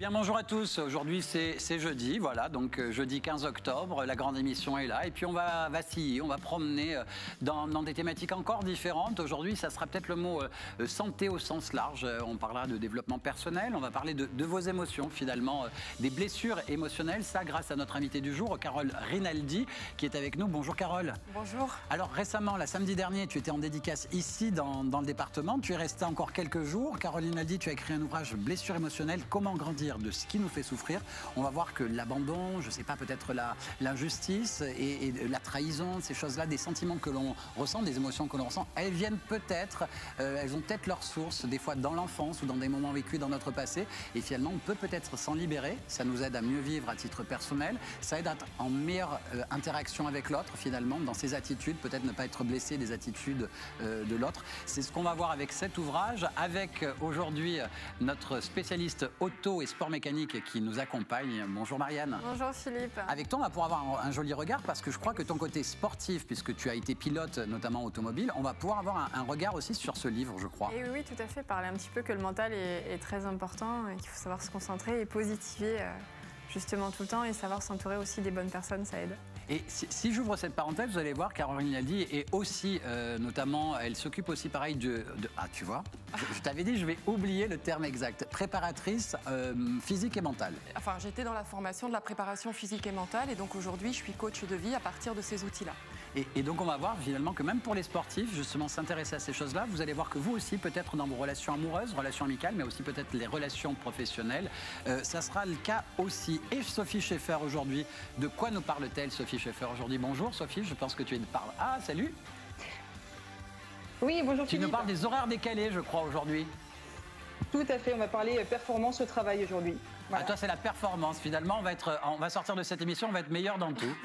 Bien, bonjour à tous. Aujourd'hui, c'est jeudi, voilà, donc jeudi 15 octobre, la grande émission est là. Et puis, on va vaciller, on va promener dans des thématiques encore différentes. Aujourd'hui, ça sera peut-être le mot santé au sens large. On parlera de développement personnel, on va parler de vos émotions, finalement, des blessures émotionnelles. Ça, grâce à notre invité du jour, Carole Rinaldi, qui est avec nous. Bonjour, Carole. Bonjour. Alors, récemment, samedi dernier, tu étais en dédicace ici, dans le département. Tu es resté encore quelques jours. Carole Rinaldi, tu as écrit un ouvrage, Blessures émotionnelles, comment grandir de ce qui nous fait souffrir. On va voir que l'abandon, je ne sais pas, peut-être l'injustice et la trahison, ces choses-là, des sentiments que l'on ressent, des émotions que l'on ressent, elles viennent peut-être, elles ont peut-être leur source, des fois dans l'enfance ou dans des moments vécus dans notre passé. Et finalement, on peut peut-être s'en libérer. Ça nous aide à mieux vivre à titre personnel. Ça aide à être en meilleure interaction avec l'autre, finalement, dans ses attitudes, peut-être ne pas être blessé des attitudes de l'autre. C'est ce qu'on va voir avec cet ouvrage, avec aujourd'hui notre spécialiste auto et sport mécanique qui nous accompagne. Bonjour Marianne. Bonjour Philippe. Avec toi, on va pouvoir avoir un joli regard parce que je crois que ton côté sportif, puisque tu as été pilote notamment automobile, on va pouvoir avoir un regard aussi sur ce livre, je crois. Et oui, tout à fait. Parler un petit peu que le mental est très important et qu'il faut savoir se concentrer et positiver justement tout le temps et savoir s'entourer aussi des bonnes personnes, ça aide. Et si j'ouvre cette parenthèse, vous allez voir, Carole Rinaldi est aussi, notamment, elle s'occupe aussi pareil ah, tu vois, je t'avais dit, je vais oublier le terme exact, préparatrice physique et mentale. Enfin, j'étais dans la formation de la préparation physique et mentale et donc aujourd'hui, je suis coach de vie à partir de ces outils-là. Et donc, on va voir finalement que même pour les sportifs, justement, s'intéresser à ces choses-là, vous allez voir que vous aussi, peut-être dans vos relations amoureuses, relations amicales, mais aussi peut-être les relations professionnelles, ça sera le cas aussi. Et Sophie Schaeffer aujourd'hui, de quoi nous parle-t-elle, Sophie Schaeffer, aujourd'hui? Bonjour Sophie, je pense que tu es de par... Ah, salut. Oui, bonjour Tu Philippe. nous parles des horaires décalés, je crois, aujourd'hui. Tout à fait, on va parler performance au travail aujourd'hui. Voilà. Ah, toi, c'est la performance. Finalement, on va sortir de cette émission, on va être meilleur dans tout.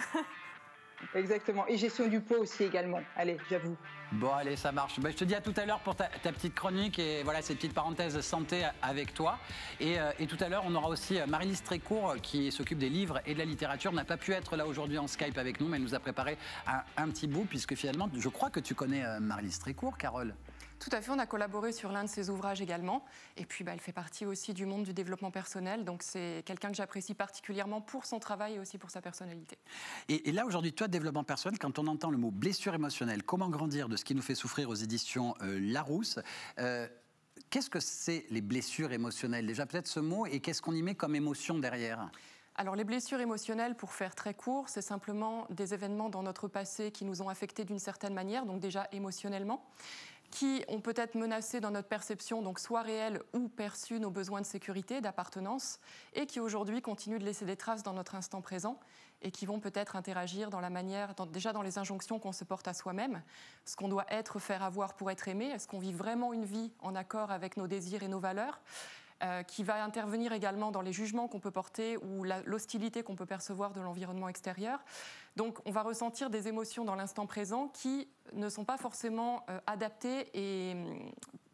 Exactement, et gestion du poids aussi également. Allez, j'avoue. Bon, allez, ça marche. Ben, je te dis à tout à l'heure pour ta petite chronique et voilà, ces petites parenthèses santé avec toi. Et tout à l'heure, on aura aussi Marie-Lise Trécourt qui s'occupe des livres et de la littérature. N'a pas pu être là aujourd'hui en Skype avec nous, mais elle nous a préparé un petit bout, puisque finalement, je crois que tu connais Marie-Lise Trécourt, Carole. Tout à fait, on a collaboré sur l'un de ses ouvrages également. Et puis, elle fait partie aussi du monde du développement personnel. Donc, c'est quelqu'un que j'apprécie particulièrement pour son travail et aussi pour sa personnalité. Et là, aujourd'hui, toi, développement personnel, quand on entend le mot blessure émotionnelle, comment grandir de ce qui nous fait souffrir aux éditions Larousse, qu'est-ce que c'est les blessures émotionnelles? Déjà, peut-être ce mot, et qu'est-ce qu'on y met comme émotion derrière? Alors, les blessures émotionnelles, pour faire très court, c'est simplement des événements dans notre passé qui nous ont affectés d'une certaine manière, donc déjà émotionnellement, qui ont peut-être menacé dans notre perception, donc soit réelle ou perçue, nos besoins de sécurité, d'appartenance, et qui aujourd'hui continuent de laisser des traces dans notre instant présent et qui vont peut-être interagir dans la manière, déjà dans les injonctions qu'on se porte à soi-même, ce qu'on doit être, faire, avoir pour être aimé, est-ce qu'on vit vraiment une vie en accord avec nos désirs et nos valeurs, qui va intervenir également dans les jugements qu'on peut porter ou l'hostilité qu'on peut percevoir de l'environnement extérieur. Donc on va ressentir des émotions dans l'instant présent qui ne sont pas forcément adaptées et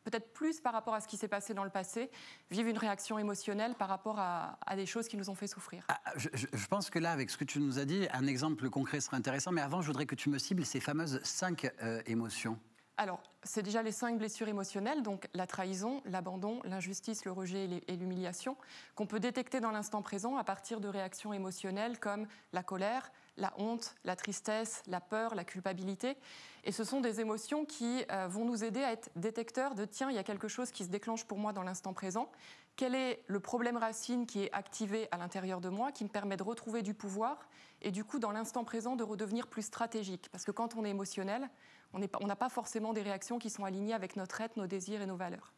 peut-être plus par rapport à ce qui s'est passé dans le passé, vivre une réaction émotionnelle par rapport à des choses qui nous ont fait souffrir. Ah, je pense que là, avec ce que tu nous as dit, un exemple concret serait intéressant, mais avant, je voudrais que tu me cibles ces fameuses 5 émotions. Alors, c'est déjà les 5 blessures émotionnelles, donc la trahison, l'abandon, l'injustice, le rejet et l'humiliation, qu'on peut détecter dans l'instant présent à partir de réactions émotionnelles comme la colère, la honte, la tristesse, la peur, la culpabilité. Et ce sont des émotions qui vont nous aider à être détecteurs de « tiens, il y a quelque chose qui se déclenche pour moi dans l'instant présent ». Quel est le problème racine qui est activé à l'intérieur de moi, qui me permet de retrouver du pouvoir et du coup, dans l'instant présent, de redevenir plus stratégique. Parce que quand on est émotionnel, on n'a pas forcément des réactions qui sont alignées avec notre être, nos désirs et nos valeurs.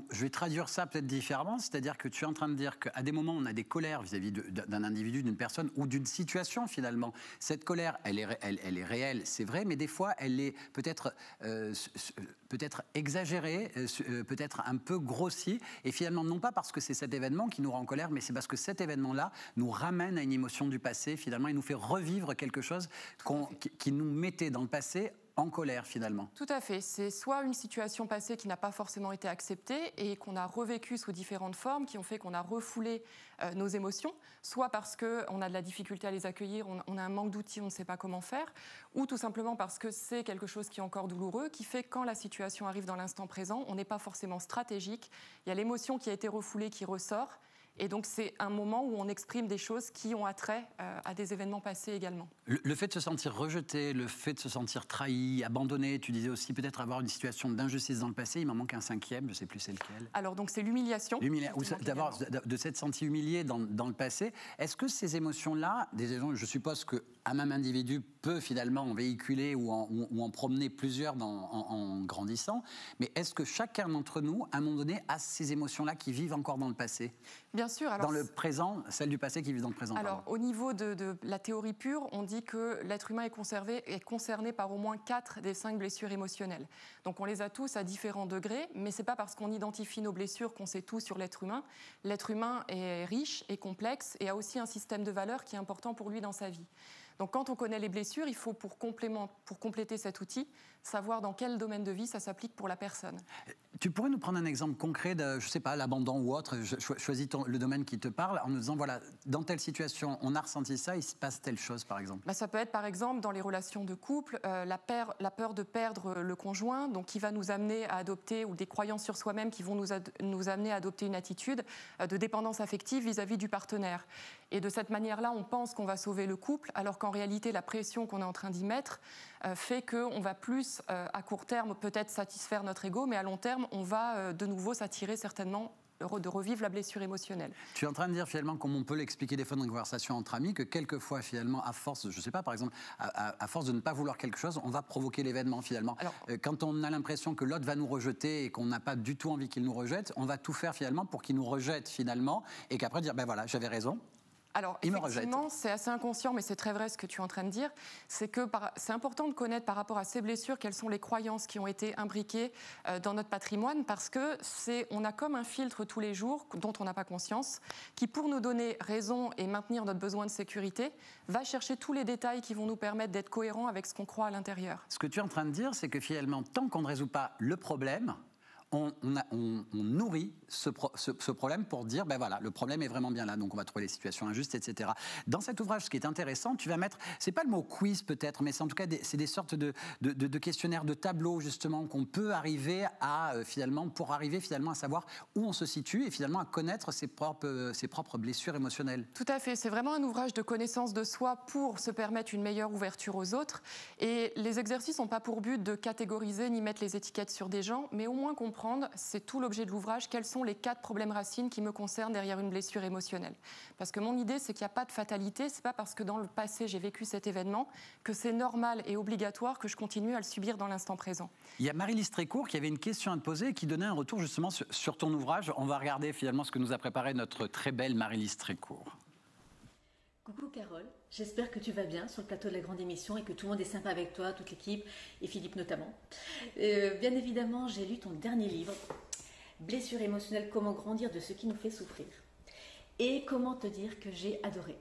Je vais traduire ça peut-être différemment, c'est-à-dire que tu es en train de dire qu'à des moments, on a des colères vis-à-vis d'un individu, d'une personne ou d'une situation finalement. Cette colère, elle est réelle, c'est vrai, mais des fois, elle est peut-être exagérée, peut-être un peu grossie, et finalement, non pas parce que c'est cet événement qui nous rend en colère, mais c'est parce que cet événement-là nous ramène à une émotion du passé, finalement, il nous fait revivre quelque chose qui nous mettait dans le passé en colère finalement. Tout à fait. C'est soit une situation passée qui n'a pas forcément été acceptée et qu'on a revécue sous différentes formes, qui ont fait qu'on a refoulé nos émotions, soit parce qu'on a de la difficulté à les accueillir, on a un manque d'outils, on ne sait pas comment faire, ou tout simplement parce que c'est quelque chose qui est encore douloureux, qui fait que quand la situation arrive dans l'instant présent, on n'est pas forcément stratégique. Il y a l'émotion qui a été refoulée qui ressort. Et donc, c'est un moment où on exprime des choses qui ont attrait à des événements passés également. Le fait de se sentir rejeté, le fait de se sentir trahi, abandonné, tu disais aussi peut-être avoir une situation d'injustice dans le passé, il m'en manque un cinquième, je ne sais plus c'est lequel. Alors, donc, c'est l'humiliation. D'abord, de s'être senti humilié dans le passé. Est-ce que ces émotions-là, je suppose qu'un même individu peut finalement en véhiculer ou en promener plusieurs en grandissant, mais est-ce que chacun d'entre nous, à un moment donné, a ces émotions-là qui vivent encore dans le passé ? Bien sûr. Alors, dans le présent, celle du passé qui vit dans le présent. Alors, au niveau de la théorie pure, on dit que l'être humain est concerné par au moins 4 des 5 blessures émotionnelles. Donc, on les a tous à différents degrés, mais ce n'est pas parce qu'on identifie nos blessures qu'on sait tout sur l'être humain. L'être humain est riche et complexe et a aussi un système de valeurs qui est important pour lui dans sa vie. Donc, quand on connaît les blessures, il faut, pour compléter cet outil, savoir dans quel domaine de vie ça s'applique pour la personne. Tu pourrais nous prendre un exemple concret de, je ne sais pas, l'abandon ou autre, choisis le domaine qui te parle, en nous disant, voilà, dans telle situation, on a ressenti ça, il se passe telle chose, par exemple. Ça peut être, par exemple, dans les relations de couple, la peur de perdre le conjoint, donc qui va nous amener à adopter, ou des croyances sur soi-même qui vont nous amener à adopter une attitude de dépendance affective vis-à-vis du partenaire. Et de cette manière-là, on pense qu'on va sauver le couple, alors qu'en réalité, la pression qu'on est en train d'y mettre fait qu'on va plus, à court terme, peut-être satisfaire notre ego, mais à long terme, on va de nouveau s'attirer certainement de revivre la blessure émotionnelle. Tu es en train de dire finalement, comme on peut l'expliquer des fois dans une conversation entre amis, que quelquefois finalement, à force, je ne sais pas, par exemple, à force de ne pas vouloir quelque chose, on va provoquer l'événement finalement. Alors, quand on a l'impression que l'autre va nous rejeter et qu'on n'a pas du tout envie qu'il nous rejette, on va tout faire finalement pour qu'il nous rejette finalement et qu'après dire, ben voilà, j'avais raison. Alors, effectivement, c'est assez inconscient, mais c'est très vrai ce que tu es en train de dire. C'est que c'est important de connaître par rapport à ces blessures quelles sont les croyances qui ont été imbriquées dans notre patrimoine, parce que on a comme un filtre tous les jours dont on n'a pas conscience, qui pour nous donner raison et maintenir notre besoin de sécurité, va chercher tous les détails qui vont nous permettre d'être cohérents avec ce qu'on croit à l'intérieur. Ce que tu es en train de dire, c'est que finalement, tant qu'on ne résout pas le problème, on nourrit ce problème pour dire, ben voilà, le problème est vraiment bien là, donc on va trouver les situations injustes, etc. Dans cet ouvrage, ce qui est intéressant, tu vas mettre, c'est pas le mot quiz peut-être, mais c'est en tout cas c'est des sortes de questionnaires, de tableaux justement qu'on peut arriver à pour arriver finalement à savoir où on se situe et finalement à connaître ses propres blessures émotionnelles. Tout à fait, c'est vraiment un ouvrage de connaissance de soi pour se permettre une meilleure ouverture aux autres. Et les exercices n'ont pas pour but de catégoriser ni mettre les étiquettes sur des gens, mais au moins comprendre, c'est tout l'objet de l'ouvrage, quels sont les 4 problèmes racines qui me concernent derrière une blessure émotionnelle. Parce que mon idée, c'est qu'il n'y a pas de fatalité, c'est pas parce que dans le passé j'ai vécu cet événement que c'est normal et obligatoire que je continue à le subir dans l'instant présent. Il y a Marie-Lise Trécourt qui avait une question à te poser et qui donnait un retour justement sur ton ouvrage. On va regarder finalement ce que nous a préparé notre très belle Marie-Lise Trécourt. Coucou Carole, j'espère que tu vas bien sur le plateau de la grande émission et que tout le monde est sympa avec toi, toute l'équipe et Philippe notamment. Bien évidemment, j'ai lu ton dernier livre, Blessures émotionnelles, comment grandir de ce qui nous fait souffrir. Et comment te dire que j'ai adoré.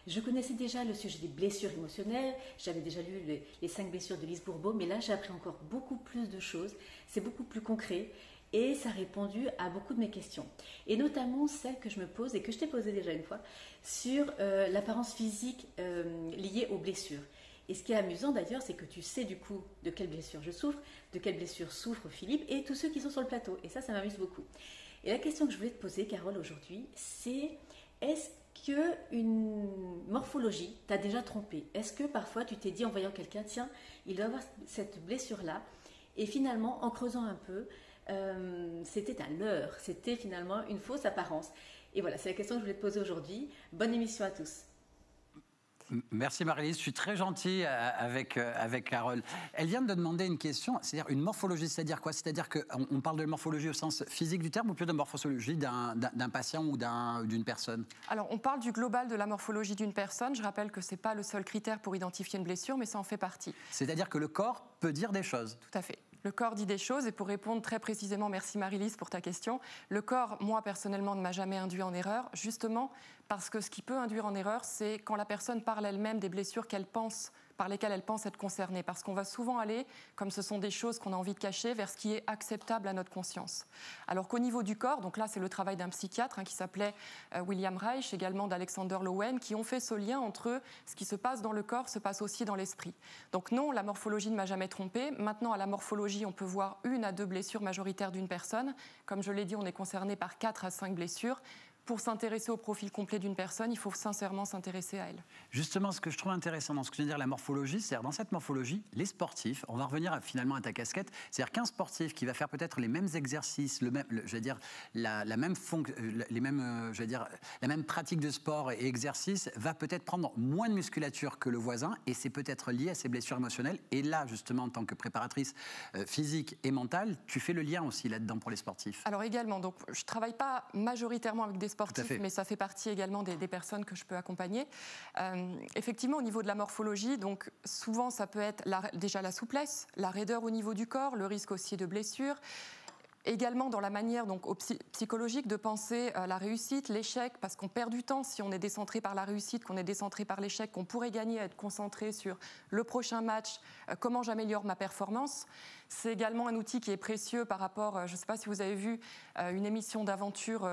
Je connaissais déjà le sujet des blessures émotionnelles, j'avais déjà lu les 5 blessures de Lise Bourbeau, mais là j'ai appris encore beaucoup plus de choses, c'est beaucoup plus concret. Et ça a répondu à beaucoup de mes questions. Et notamment celle que je me pose et que je t'ai posée déjà une fois sur l'apparence physique liée aux blessures. Et ce qui est amusant d'ailleurs, c'est que tu sais du coup de quelle blessure je souffre, de quelle blessure souffre Philippe et tous ceux qui sont sur le plateau. Et ça m'amuse beaucoup. Et la question que je voulais te poser, Carole, aujourd'hui, c'est est-ce qu'une morphologie t'a déjà trompé? Est-ce que parfois tu t'es dit en voyant quelqu'un, tiens, il doit avoir cette blessure-là, et finalement, en creusant un peu, c'était un leurre, c'était finalement une fausse apparence. Et voilà, c'est la question que je voulais te poser aujourd'hui. Bonne émission à tous. Merci Marie-Lise, je suis très gentil avec Carole. Elle vient de demander une question, c'est-à-dire une morphologie, c'est-à-dire quoi? C'est-à-dire qu'on parle de morphologie au sens physique du terme ou plutôt de morphologie d'un patient ou d'une personne? Alors, on parle du global de la morphologie d'une personne. Je rappelle que ce n'est pas le seul critère pour identifier une blessure, mais ça en fait partie. C'est-à-dire que le corps peut dire des choses? Tout à fait. Le corps dit des choses, et pour répondre très précisément, merci Marie-Lise pour ta question, le corps, moi personnellement, ne m'a jamais induit en erreur, justement parce que ce qui peut induire en erreur, c'est quand la personne parle elle-même des blessures par lesquelles elle pense être concernée, parce qu'on va souvent aller, comme ce sont des choses qu'on a envie de cacher, vers ce qui est acceptable à notre conscience. Alors qu'au niveau du corps, donc là c'est le travail d'un psychiatre qui s'appelait William Reich, également d'Alexander Lowen, qui ont fait ce lien entre ce qui se passe dans le corps se passe aussi dans l'esprit. Donc non, la morphologie ne m'a jamais trompée. Maintenant, à la morphologie, on peut voir 1 à 2 blessures majoritaires d'une personne. Comme je l'ai dit, on est concerné par 4 à 5 blessures. Pour s'intéresser au profil complet d'une personne, il faut sincèrement s'intéresser à elle. Justement, ce que je trouve intéressant dans ce que je viens de dire, la morphologie, c'est-à-dire dans cette morphologie, les sportifs, on va revenir finalement à ta casquette, c'est-à-dire qu'un sportif qui va faire peut-être les mêmes exercices, la même pratique de sport et exercice, va peut-être prendre moins de musculature que le voisin, et c'est peut-être lié à ses blessures émotionnelles. Et là, justement, en tant que préparatrice physique et mentale, tu fais le lien aussi là-dedans pour les sportifs. Alors également, donc je ne travaille pas majoritairement avec des sportifs, mais ça fait partie également des personnes que je peux accompagner. Effectivement, au niveau de la morphologie, donc souvent ça peut être déjà la souplesse, la raideur au niveau du corps, le risque aussi de blessures. Également dans la manière donc, psychologique de penser la réussite, l'échec, parce qu'on perd du temps si on est décentré par la réussite, qu'on est décentré par l'échec, qu'on pourrait gagner à être concentré sur le prochain match, comment j'améliore ma performance. C'est également un outil qui est précieux par rapport, je ne sais pas si vous avez vu une émission d'aventure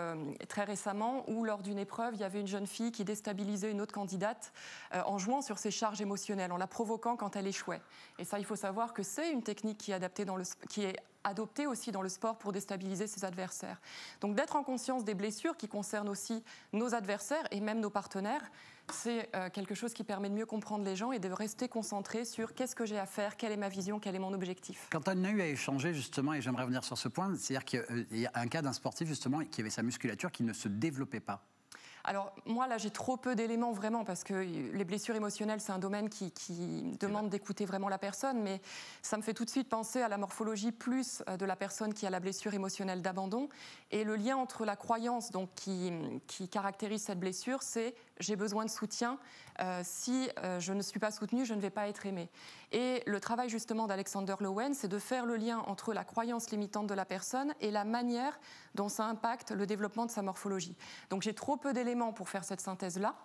très récemment où lors d'une épreuve, il y avait une jeune fille qui déstabilisait une autre candidate en jouant sur ses charges émotionnelles, en la provoquant quand elle échouait. Et ça, il faut savoir que c'est une technique qui est adoptée aussi dans le sport pour déstabiliser ses adversaires. Donc d'être en conscience des blessures qui concernent aussi nos adversaires et même nos partenaires, c'est quelque chose qui permet de mieux comprendre les gens et de rester concentré sur qu'est-ce que j'ai à faire, quelle est ma vision, quel est mon objectif. Quand on a eu à échanger justement, et j'aimerais revenir sur ce point, c'est-à-dire qu'il y a un cas d'un sportif justement qui avait sa musculature qui ne se développait pas. Alors moi là j'ai trop peu d'éléments vraiment parce que les blessures émotionnelles c'est un domaine qui demande d'écouter vraiment la personne, mais ça me fait tout de suite penser à la morphologie plus de la personne qui a la blessure émotionnelle d'abandon, et le lien entre la croyance donc, qui caractérise cette blessure, c'est j'ai besoin de soutien, si je ne suis pas soutenue, je ne vais pas être aimée. Et le travail justement d'Alexander Lowen, c'est de faire le lien entre la croyance limitante de la personne et la manière dont ça impacte le développement de sa morphologie. Donc j'ai trop peu d'éléments pour faire cette synthèse-là.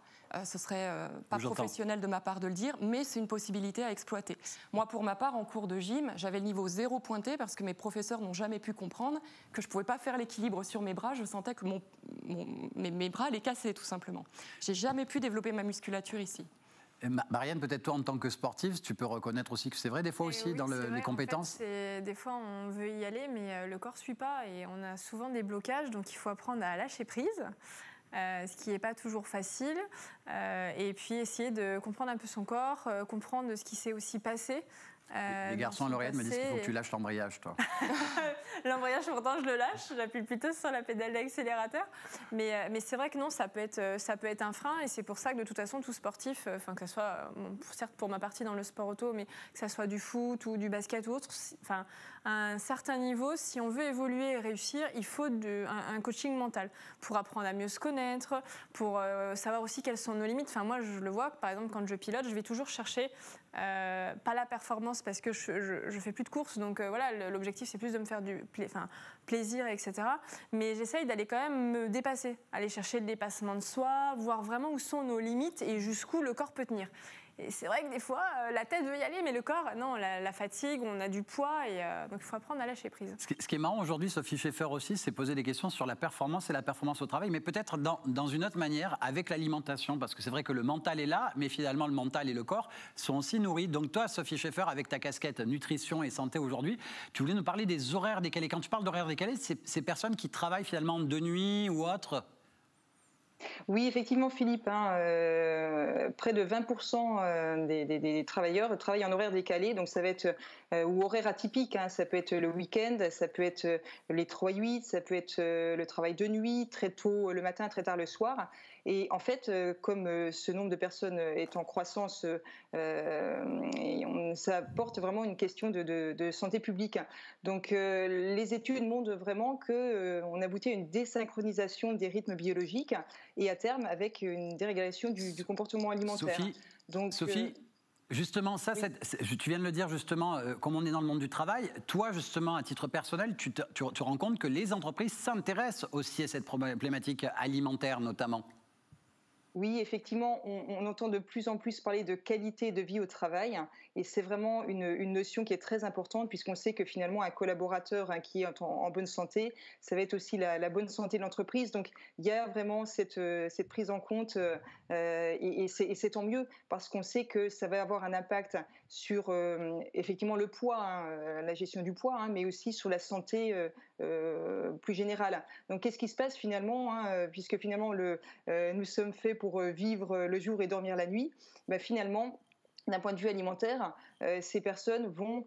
Ce serait pas professionnel de ma part de le dire, mais c'est une possibilité à exploiter. Moi, pour ma part, en cours de gym, j'avais le niveau 0 pointé parce que mes professeurs n'ont jamais pu comprendre que je ne pouvais pas faire l'équilibre sur mes bras. Je sentais que mes bras allaient casser, tout simplement. J'ai jamais pu développer ma musculature ici. Marianne, peut-être toi en tant que sportive, tu peux reconnaître aussi que c'est vrai des fois aussi dans les compétences. En fait, des fois on veut y aller mais le corps ne suit pas et on a souvent des blocages, donc il faut apprendre à lâcher prise. Ce qui n'est pas toujours facile, et puis essayer de comprendre un peu son corps, comprendre ce qui s'est aussi passé. Les garçons à l'oreillette me disent qu'il faut que tu lâches l'embrayage, toi. L'embrayage, pourtant, je le lâche. J'appuie plutôt sur la pédale d'accélérateur. Mais c'est vrai que non, ça peut être un frein. Et c'est pour ça que, de toute façon, tout sportif, que ce soit, certes pour ma partie dans le sport auto, mais que ce soit du foot ou du basket ou autre, à un certain niveau, si on veut évoluer et réussir, il faut un coaching mental pour apprendre à mieux se connaître, pour savoir aussi quelles sont nos limites. Enfin, moi, je le vois, par exemple, quand je pilote, je vais toujours chercher pas la performance parce que je fais plus de courses, donc voilà, l'objectif c'est plus de me faire du plaisir, etc. Mais j'essaye d'aller quand même me dépasser, aller chercher le dépassement de soi, voir vraiment où sont nos limites et jusqu'où le corps peut tenir. Et c'est vrai que des fois, la tête veut y aller, mais le corps, non, la fatigue, on a du poids, et donc il faut apprendre à lâcher prise. Ce qui est marrant aujourd'hui, Sophie Schaeffer aussi, c'est poser des questions sur la performance et la performance au travail, mais peut-être dans une autre manière, avec l'alimentation, parce que c'est vrai que le mental est là, mais finalement le mental et le corps sont aussi nourris. Donc toi, Sophie Schaeffer, avec ta casquette nutrition et santé aujourd'hui, tu voulais nous parler des horaires décalés. Quand tu parles d'horaires décalés, c'est ces personnes qui travaillent finalement de nuit ou autre. Oui, effectivement, Philippe, près de 20% des travailleurs travaillent en horaire décalé, donc ça va être ou horaire atypique, ça peut être le week-end, ça peut être les 3-8, ça peut être le travail de nuit, très tôt le matin, très tard le soir. Et en fait, comme ce nombre de personnes est en croissance, ça porte vraiment une question de santé publique. Donc les études montrent vraiment qu'on aboutit à une désynchronisation des rythmes biologiques et à terme avec une dérégulation du comportement alimentaire. Sophie, Justement, ça, tu viens de le dire justement, comme on est dans le monde du travail, toi justement, à titre personnel, tu rends compte que les entreprises s'intéressent aussi à cette problématique alimentaire notamment. Oui, effectivement, on entend de plus en plus parler de qualité de vie au travail et c'est vraiment une notion qui est très importante puisqu'on sait que finalement un collaborateur qui est en bonne santé, ça va être aussi la bonne santé de l'entreprise. Donc il y a vraiment cette prise en compte et c'est tant mieux parce qu'on sait que ça va avoir un impact sur effectivement le poids, la gestion du poids, mais aussi sur la santé plus générale. Donc qu'est-ce qui se passe finalement, puisque finalement nous sommes faits pour vivre le jour et dormir la nuit, finalement, d'un point de vue alimentaire, ces personnes vont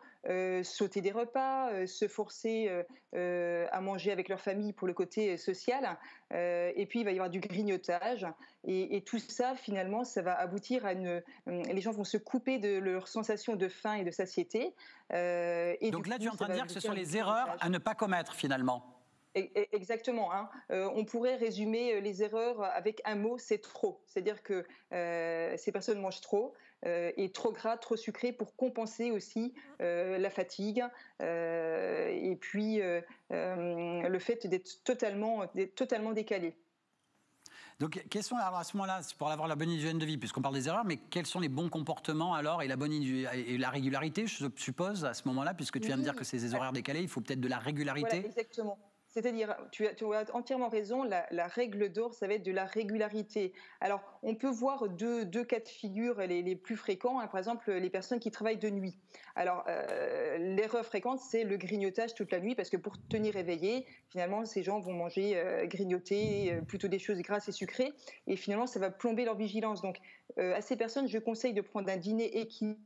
sauter des repas, se forcer à manger avec leur famille pour le côté social, et puis il va y avoir du grignotage, et tout ça, finalement, ça va aboutir à les gens vont se couper de leur sensation de faim et de satiété. Et donc là, tu es en train de dire que ce sont les erreurs à ne pas commettre, finalement. Exactement. On pourrait résumer les erreurs avec un mot, c'est trop. C'est-à-dire que ces personnes mangent trop et trop gras, trop sucré pour compenser aussi la fatigue et puis le fait d'être totalement décalé. Donc, quels sont, alors à ce moment-là, pour avoir la bonne hygiène de vie, puisqu'on parle des erreurs, mais quels sont les bons comportements alors et la régularité, je suppose, à ce moment-là, puisque tu viens de dire que c'est des horaires décalés, il faut peut-être de la régularité. Voilà, exactement. C'est-à-dire, tu as entièrement raison, la règle d'or, ça va être de la régularité. Alors, on peut voir deux cas de figure les plus fréquents, par exemple, les personnes qui travaillent de nuit. Alors, l'erreur fréquente, c'est le grignotage toute la nuit, parce que pour tenir éveillé, finalement, ces gens vont manger, grignoter, plutôt des choses grasses et sucrées, et finalement, ça va plomber leur vigilance. Donc, à ces personnes, je conseille de prendre un dîner équilibré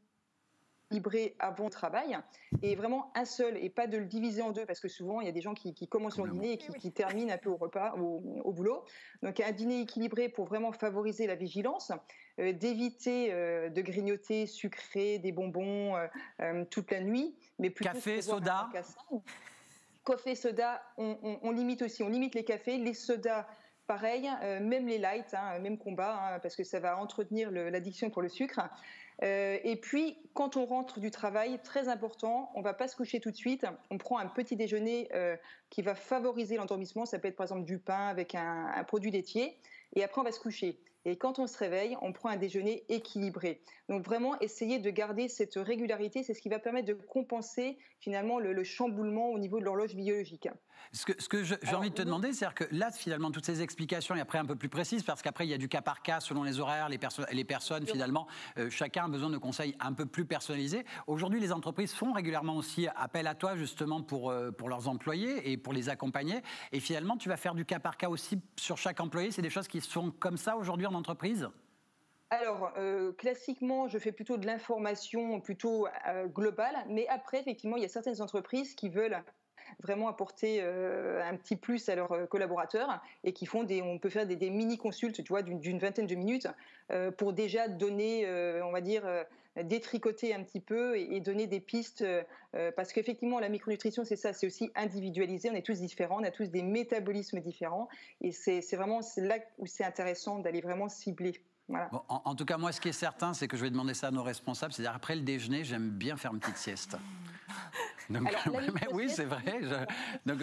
avant le travail et vraiment un seul et pas de le diviser en deux parce que souvent il y a des gens qui commencent leur dîner et qui terminent un peu au repas, au boulot. Donc un dîner équilibré pour vraiment favoriser la vigilance, d'éviter de grignoter sucré, des bonbons toute la nuit, mais plutôt café, soda. Café, soda, on limite aussi, on limite les cafés, les sodas. Pareil, même les lights, même combat, parce que ça va entretenir l'addiction pour le sucre. Et puis, quand on rentre du travail, très important, on ne va pas se coucher tout de suite. On prend un petit déjeuner qui va favoriser l'endormissement. Ça peut être par exemple du pain avec un produit laitier. Et après, on va se coucher. Et quand on se réveille, on prend un déjeuner équilibré. Donc vraiment, essayer de garder cette régularité, c'est ce qui va permettre de compenser finalement le chamboulement au niveau de l'horloge biologique. Ce que j'ai envie de te demander, c'est-à-dire que là, finalement, toutes ces explications, et après un peu plus précises, parce qu'après, il y a du cas par cas selon les horaires, les personnes, finalement, chacun a besoin de conseils un peu plus personnalisés. Aujourd'hui, les entreprises font régulièrement aussi appel à toi, justement, pour leurs employés et pour les accompagner. Et finalement, tu vas faire du cas par cas aussi sur chaque employé. C'est des choses qui sont comme ça aujourd'hui en entreprise ? Alors, classiquement, je fais plutôt de l'information plutôt globale, mais après, effectivement, il y a certaines entreprises qui veulent vraiment apporter un petit plus à leurs collaborateurs et qui font on peut faire des mini-consultes, tu vois, d'une vingtaine de minutes pour déjà donner, on va dire, détricoter un petit peu et donner des pistes parce qu'effectivement, la micronutrition, c'est ça, c'est aussi individualisé, on est tous différents, on a tous des métabolismes différents et c'est vraiment là où c'est intéressant d'aller vraiment cibler. Voilà. Bon, en tout cas, moi, ce qui est certain, c'est que je vais demander ça à nos responsables. C'est-à-dire, après le déjeuner, j'aime bien faire une petite sieste. Donc, oui, c'est vrai. Donc,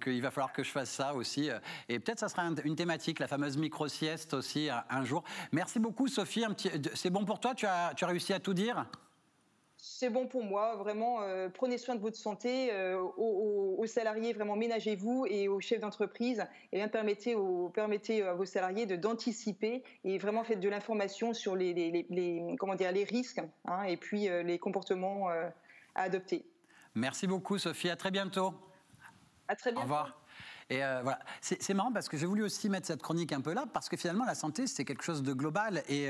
il va falloir que je fasse ça aussi. Et peut-être ça sera une thématique, la fameuse micro-sieste aussi, un jour. Merci beaucoup, Sophie. C'est bon pour toi ? Tu as réussi à tout dire ? C'est bon pour moi, vraiment, prenez soin de votre santé, aux salariés, vraiment ménagez-vous et aux chefs d'entreprise et bien permettez à vos salariés d'anticiper et vraiment faites de l'information sur les risques et puis les comportements à adopter. Merci beaucoup Sophie, à très bientôt. À très bientôt. Au revoir. Et voilà, c'est marrant parce que j'ai voulu aussi mettre cette chronique un peu là parce que finalement la santé c'est quelque chose de global et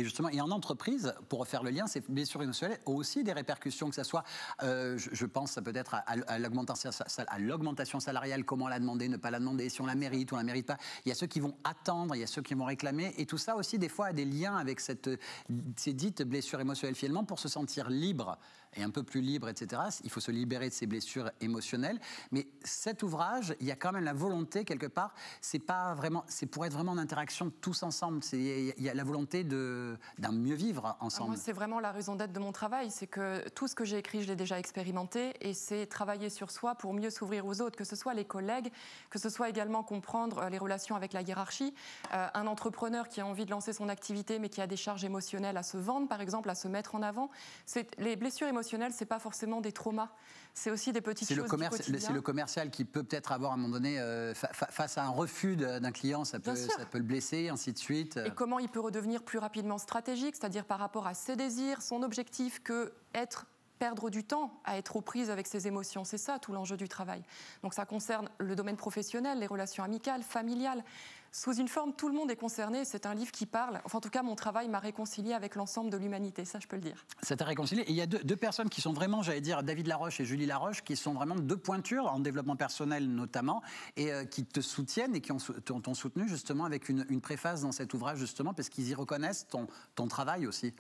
justement et en entreprise pour refaire le lien, ces blessures émotionnelles ont aussi des répercussions que ça soit, je pense ça peut être à l'augmentation salariale, comment la demander, ne pas la demander, si on la mérite ou on la mérite pas. Il y a ceux qui vont attendre, il y a ceux qui vont réclamer et tout ça aussi des fois a des liens avec ces dites blessures émotionnelles finalement pour se sentir libre et un peu plus libre, etc. Il faut se libérer de ces blessures émotionnelles. Mais cet ouvrage, il y a quand même même la volonté, quelque part, c'est pour être vraiment en interaction tous ensemble. Il y a la volonté d'un mieux vivre ensemble. Moi, c'est vraiment la raison d'être de mon travail, c'est que tout ce que j'ai écrit, je l'ai déjà expérimenté, et c'est travailler sur soi pour mieux s'ouvrir aux autres, que ce soit les collègues, que ce soit également comprendre les relations avec la hiérarchie. Un entrepreneur qui a envie de lancer son activité, mais qui a des charges émotionnelles à se vendre, par exemple, à se mettre en avant. Les blessures émotionnelles, c'est pas forcément des traumas, c'est aussi des petites choses du quotidien. C'est le commercial qui peut peut-être avoir à un moment donné, face à un refus d'un client, ça peut le blesser, ainsi de suite. Et comment il peut redevenir plus rapidement stratégique, c'est-à-dire par rapport à ses désirs, son objectif, perdre du temps à être aux prises avec ses émotions. C'est ça tout l'enjeu du travail. Donc ça concerne le domaine professionnel, les relations amicales, familiales. Sous une forme, tout le monde est concerné. C'est un livre qui parle. Enfin, en tout cas, mon travail m'a réconcilié avec l'ensemble de l'humanité. Ça, je peux le dire. Ça t'a réconcilié. Et il y a deux personnes qui sont vraiment, j'allais dire, David Laroche et Julie Laroche, qui sont vraiment deux pointures en développement personnel notamment, et qui te soutiennent et qui t'ont soutenu justement avec une préface dans cet ouvrage justement, parce qu'ils y reconnaissent ton travail aussi.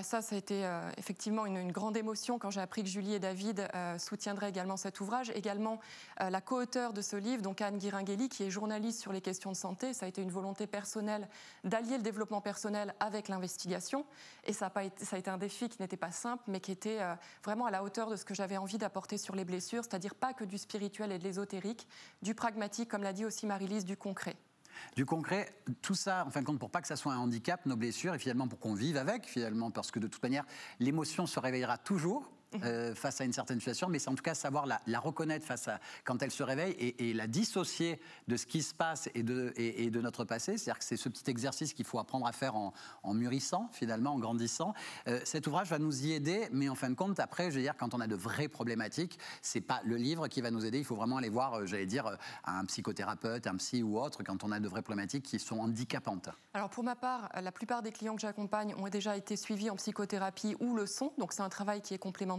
Ça a été effectivement une grande émotion quand j'ai appris que Julie et David soutiendraient également cet ouvrage. Également, la co-auteure de ce livre, donc Anne Guiringhelli, qui est journaliste sur les questions de santé. Ça a été une volonté personnelle d'allier le développement personnel avec l'investigation. Et ça a été un défi qui n'était pas simple, mais qui était vraiment à la hauteur de ce que j'avais envie d'apporter sur les blessures, c'est-à-dire pas que du spirituel et de l'ésotérique, du pragmatique, comme l'a dit aussi Marie-Lise, du concret. Du concret, tout ça, en fin de compte, pour pas que ça soit un handicap, nos blessures, et finalement pour qu'on vive avec, finalement, parce que de toute manière, l'émotion se réveillera toujours. Face à une certaine situation, mais c'est en tout cas savoir la reconnaître quand elle se réveille et la dissocier de ce qui se passe et de notre passé. C'est-à-dire que c'est ce petit exercice qu'il faut apprendre à faire en mûrissant, finalement, en grandissant. Cet ouvrage va nous y aider, mais en fin de compte, après, je veux dire, quand on a de vraies problématiques, c'est pas le livre qui va nous aider. Il faut vraiment aller voir, j'allais dire, un psychothérapeute, un psy ou autre, quand on a de vraies problématiques qui sont handicapantes. Alors pour ma part, la plupart des clients que j'accompagne ont déjà été suivis en psychothérapie ou le sont, donc c'est un travail qui est complémentaire.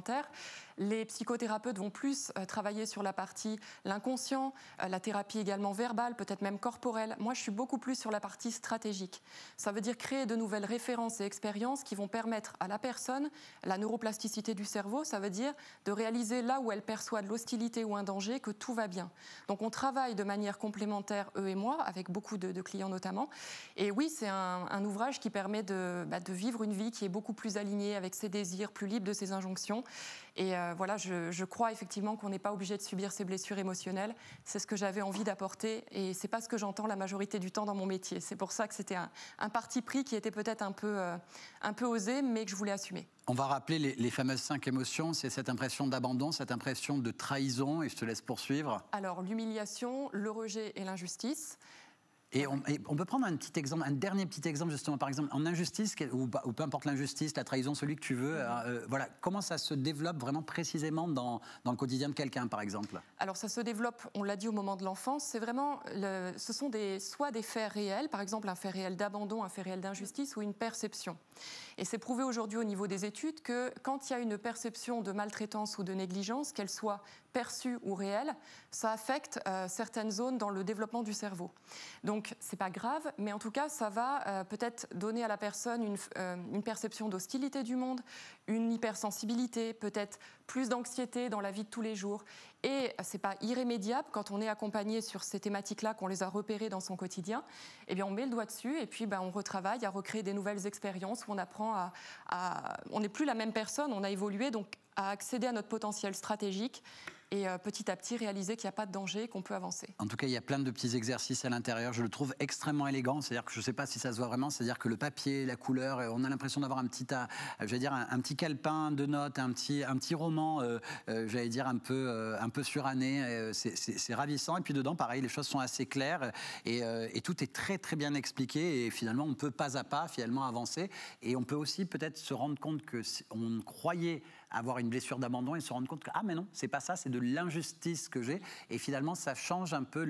Les psychothérapeutes vont plus travailler sur la partie l'inconscient, la thérapie également verbale, peut-être même corporelle. Moi, je suis beaucoup plus sur la partie stratégique. Ça veut dire créer de nouvelles références et expériences qui vont permettre à la personne la neuroplasticité du cerveau. Ça veut dire de réaliser là où elle perçoit de l'hostilité ou un danger que tout va bien. Donc, on travaille de manière complémentaire, eux et moi, avec beaucoup de clients notamment. Et oui, c'est un ouvrage qui permet de vivre une vie qui est beaucoup plus alignée avec ses désirs, plus libre de ses injonctions. Et voilà, je crois effectivement qu'on n'est pas obligé de subir ces blessures émotionnelles. C'est ce que j'avais envie d'apporter et c'est pas ce que j'entends la majorité du temps dans mon métier. C'est pour ça que c'était un parti pris qui était peut-être un peu osé, mais que je voulais assumer. On va rappeler les fameuses 5 émotions. C'est cette impression d'abandon, cette impression de trahison, et je te laisse poursuivre. Alors, l'humiliation, le rejet et l'injustice. Et on peut prendre un petit exemple, un dernier petit exemple justement, par exemple en injustice ou peu importe l'injustice, la trahison, celui que tu veux. Voilà, comment ça se développe vraiment précisément dans le quotidien de quelqu'un, par exemple? Alors ça se développe, on l'a dit au moment de l'enfance. C'est vraiment, ce sont soit des faits réels, par exemple un fait réel d'abandon, un fait réel d'injustice ou une perception. Et c'est prouvé aujourd'hui au niveau des études que quand il y a une perception de maltraitance ou de négligence, qu'elle soit perçue ou réelle, ça affecte certaines zones dans le développement du cerveau. Donc, c'est pas grave, mais en tout cas, ça va peut-être donner à la personne une perception d'hostilité du monde, une hypersensibilité, peut-être plus d'anxiété dans la vie de tous les jours. Et c'est pas irrémédiable quand on est accompagné sur ces thématiques-là, qu'on les a repérées dans son quotidien. Eh bien, on met le doigt dessus et puis on retravaille à recréer des nouvelles expériences où on apprend on n'est plus la même personne, on a évolué, donc à accéder à notre potentiel stratégique et petit à petit réaliser qu'il n'y a pas de danger, qu'on peut avancer. En tout cas, il y a plein de petits exercices à l'intérieur. Je le trouve extrêmement élégant. C'est-à-dire que je ne sais pas si ça se voit vraiment. C'est-à-dire que le papier, la couleur, on a l'impression d'avoir un petit calepin de notes, un petit roman, j'allais dire un peu suranné. C'est ravissant. Et puis dedans, pareil, les choses sont assez claires et tout est très très bien expliqué. Et finalement, on peut pas à pas finalement avancer. Et on peut aussi peut-être se rendre compte que on croyait avoir une blessure d'abandon et se rendre compte que mais non, c'est pas ça, c'est de l'injustice que j'ai. Et finalement, ça change un peu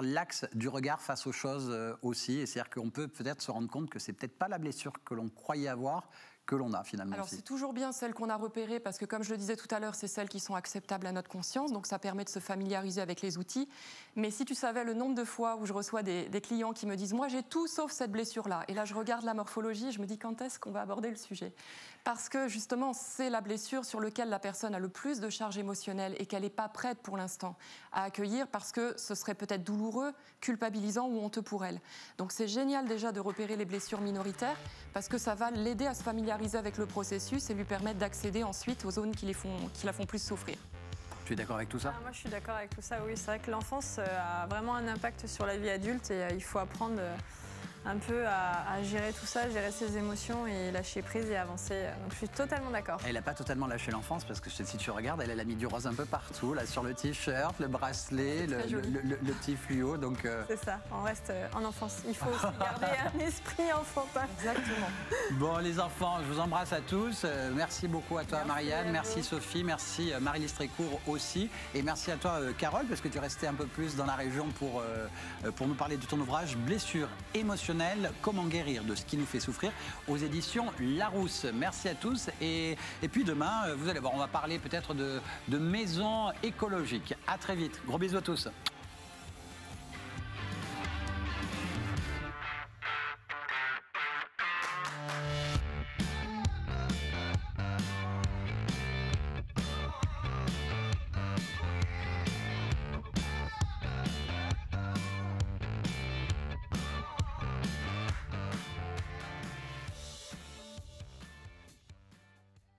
l'axe du regard face aux choses aussi. Et c'est-à-dire qu'on peut peut-être se rendre compte que c'est peut-être pas la blessure que l'on croyait avoir que l'on a finalement. Alors c'est toujours bien celles qu'on a repérées parce que comme je le disais tout à l'heure, c'est celles qui sont acceptables à notre conscience, donc ça permet de se familiariser avec les outils. Mais si tu savais le nombre de fois où je reçois des clients qui me disent « moi j'ai tout sauf cette blessure-là » et là je regarde la morphologie et je me dis quand est-ce qu'on va aborder le sujet? Parce que justement c'est la blessure sur laquelle la personne a le plus de charge émotionnelle et qu'elle n'est pas prête pour l'instant à accueillir parce que ce serait peut-être douloureux, culpabilisant ou honteux pour elle. Donc c'est génial déjà de repérer les blessures minoritaires parce que ça va l'aider à se familiariser avec le processus et lui permettre d'accéder ensuite aux zones qui la font plus souffrir. Tu es d'accord avec tout ça? Moi, je suis d'accord avec tout ça, oui. C'est vrai que l'enfance a vraiment un impact sur la vie adulte et il faut apprendre un peu à gérer tout ça, gérer ses émotions et lâcher prise et avancer. Donc je suis totalement d'accord. Elle n'a pas totalement lâché l'enfance parce que si tu regardes, elle a mis du rose un peu partout, là, sur le t-shirt, le bracelet, le petit fluo. Donc c'est ça, on reste en enfance. Il faut aussi garder un esprit enfantin. Exactement. Bon, les enfants, je vous embrasse à tous. Merci beaucoup à toi, Marianne. Merci Sophie. Merci Marie-Lise Trécourt aussi. Et merci à toi, Carole, parce que tu es restée un peu plus dans la région pour nous parler de ton ouvrage Blessures émotionnelles. Comment guérir de ce qui nous fait souffrir aux éditions Larousse. Merci à tous et puis demain, vous allez voir, on va parler peut-être de maisons écologiques. À très vite. Gros bisous à tous.